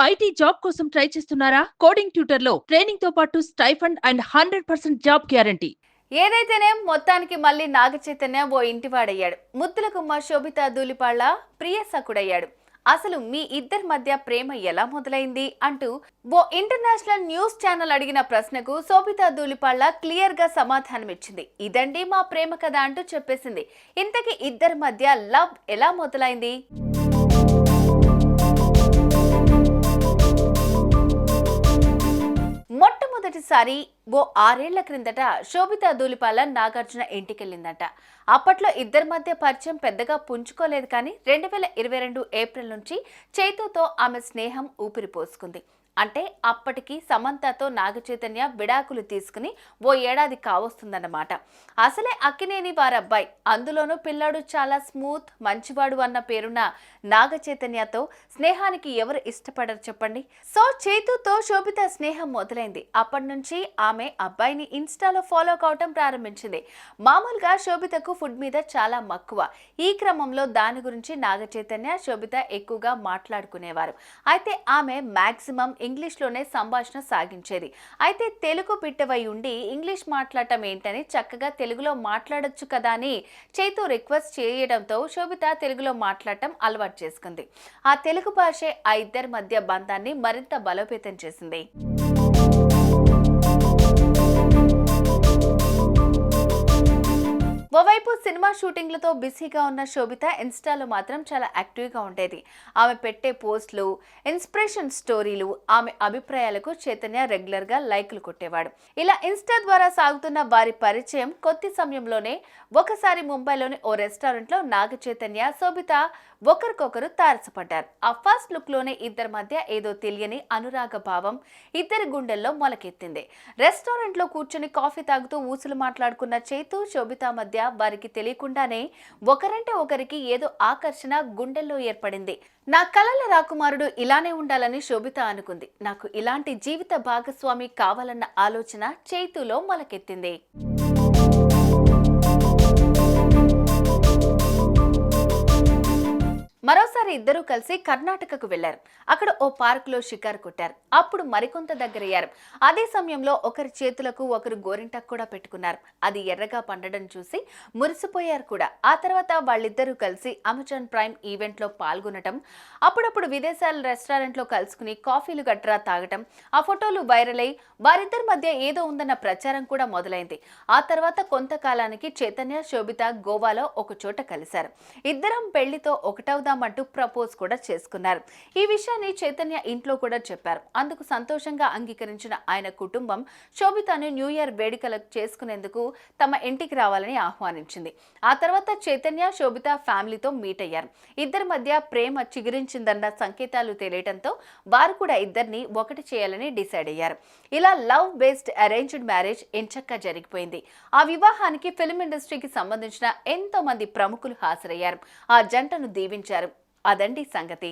IT job కోసం try చేస్తున్నారా? Coding tutor లో ట్రైనింగ్ తో పాటు స్టైఫండ్ అండ్ 100% జాబ్ గ్యారంటీ. ఏదైతేనే మొత్తానికి మళ్ళీ నాగచైతన్య ఓ ఇంటివాడయ్యాడు. ముద్దుల గుమ్మ శోభిత ధూళిపాళ్ల ప్రియ సకుడయ్యాడు. అసలు మీ ఇద్దరి మధ్య ప్రేమ ఎలా మొదలైంది అంటూ ఓ ఇంటర్నేషనల్ న్యూస్ ఛానల్ అడిగిన ప్రశ్నకు శోభిత ధూళిపాళ్ల క్లియర్ గా సమాధానం ఇచ్చింది. ఇదండి మా ప్రేమ కథ అంటూ చెప్పేసింది. ఇంతకీ ఇద్దరి మధ్య లవ్ ఎలా మొదలైంది? మొట్టమొదటిసారి ఓ 6 ఏళ్ల క్రిందట శోభిత ధూళిపాల నాగార్జున ఇంటికెళ్ళిందట. అప్పట్లో ఇద్దరి మధ్య పరిచయం పెద్దగా పుంజుకోలేదు, కానీ 2022 ఏప్రిల్ నుంచి చైతుతో ఆమె స్నేహం ఊపిరి పోసుకుంది. అంటే అప్పటికి సమంతతో నాగచైతన్య విడాకులు తీసుకుని ఓ ఏడాది కావస్తుందన్నమాట. అసలే అక్కినేని వారబ్బాయి, అందులోనూ పిల్లాడు చాలా స్మూత్ మంచివాడు అన్న పేరున్న నాగచైతన్యతో స్నేహానికి ఎవరు ఇష్టపడరు చెప్పండి. సో చైతుతో శోభిత స్నేహం మొదలైంది. అప్పటి నుంచి ఆమె అబ్బాయిని ఇన్స్టాలో ఫాలో కావటం ప్రారంభించింది. మామూలుగా శోభితకు ఫుడ్ మీద చాలా మక్కువ. ఈ క్రమంలో దాని గురించి నాగచైతన్య శోభిత ఎక్కువగా మాట్లాడుకునేవారు. అయితే ఆమె మాక్సిమం ఇంగ్లీష్లోనే సంభాషణ సాగించేది. అయితే తెలుగు బిడ్డవై ఉండి ఇంగ్లీష్ మాట్లాడటం ఏంటని చక్కగా తెలుగులో మాట్లాడొచ్చు కదా అని చైతు రిక్వెస్ట్ చేయడంతో శోభిత తెలుగులో మాట్లాడటం అలవాటు చేసుకుంది. ఆ తెలుగు భాషే ఆ ఇద్దరి మధ్య బంధాన్ని మరింత బలోపేతం చేసింది. ఓవైపు సినిమా షూటింగ్లతో బిజీగా ఉన్న శోభిత ఇన్స్టాలో మాత్రం చాలా యాక్టివ్గా ఉండేది. ఆమె పెట్టే పోస్టులు, ఇన్స్పిరేషన్ స్టోరీలు, ఆమె అభిప్రాయాలకు చైతన్య రెగ్యులర్గా లైకులు కొట్టేవాడు. ఇలా ఇన్స్టా ద్వారా సాగుతున్న వారి పరిచయం కొద్ది సమయంలోనే ఒకసారి ముంబైలోని ఓ రెస్టారెంట్లో నాగ చైతన్య, శోభిత ఒకరికొకరు తారసపడ్డారు. ఆ ఫస్ట్ లుక్ లోనే ఇద్దరి మధ్య ఏదో తెలియని అనురాగ భావం ఇద్దరి గుండెల్లో మొలకెత్తింది. రెస్టారెంట్ లో కూర్చొని కాఫీ తాగుతూ ఊసులు మాట్లాడుకున్న చైతు, శోభిత మధ్య వారికి తెలియకుండానే ఒకరంటే ఒకరికి ఏదో ఆకర్షణ గుండెల్లో ఏర్పడింది. నా కలల రాకుమారుడు ఇలానే ఉండాలని శోభిత అనుకుంది. నాకు ఇలాంటి జీవిత భాగస్వామి కావాలన్న ఆలోచన చైతులో మొలకెత్తింది. మరోసారి ఇద్దరూ కలిసి కర్ణాటకకు వెళ్లారు. అక్కడ ఓ పార్కులో షికారు కొట్టారు. అప్పుడు మరికొంత దగ్గరయ్యారు. అదే సమయంలో ఒకరి చేతులకు ఒకరు గోరింటాకు కూడా పెట్టుకున్నారు. అది ఎర్రగా పండడం చూసి మురిసిపోయారు కూడా. ఆ తర్వాత వాళ్ళిద్దరూ కలిసి అమెజాన్ ప్రైమ్ ఈవెంట్ లో పాల్గొనటం, అప్పుడప్పుడు విదేశాల రెస్టారెంట్ లో కలుసుకుని కాఫీలు గట్రా తాగటం, ఆ ఫోటోలు వైరల్ అయి వారిద్దరి మధ్య ఏదో ఉందన్న ప్రచారం కూడా మొదలైంది. ఆ తర్వాత కొంతకాలానికి చైతన్య, శోభిత గోవాలో ఒక చోట కలిశారు. ఇద్దరం పెళ్లితో ఒకటవుదామంటూ ప్రపోజ్ కూడా చేసుకున్నారు. ఈ విషయాన్ని చైతన్య ఇంట్లో కూడా చెప్పారు. అందుకు సంతోషంగా అంగీకరించిన ఆయన కుటుంబం శోభితను న్యూ ఇయర్ వేడుకలకు చేసుకునేందుకు తమ ఇంటికి రావాలని ఆహ్వానించింది. ఆ తర్వాత చైతన్య, శోభిత ఫ్యామిలీతో మీట్ అయ్యారు. ఇద్దరి మధ్య ప్రేమ చిగురించిందన్న సంకేతాలు తెలియడంతో వారు కూడా ఇద్దరిని ఒకటి చేయాలని డిసైడ్ అయ్యారు. ఇలా లవ్ బేస్డ్ అరేంజ్డ్ మ్యారేజ్ ఎంచక్కా జరిగిపోయింది. ఆ వివాహానికి ఫిల్మ్ ఇండస్ట్రీకి సంబంధించిన ఎంతో మంది ప్రముఖులు హాజరయ్యారు. ఆ జంటను దీవించారు. అదండి సంగతి.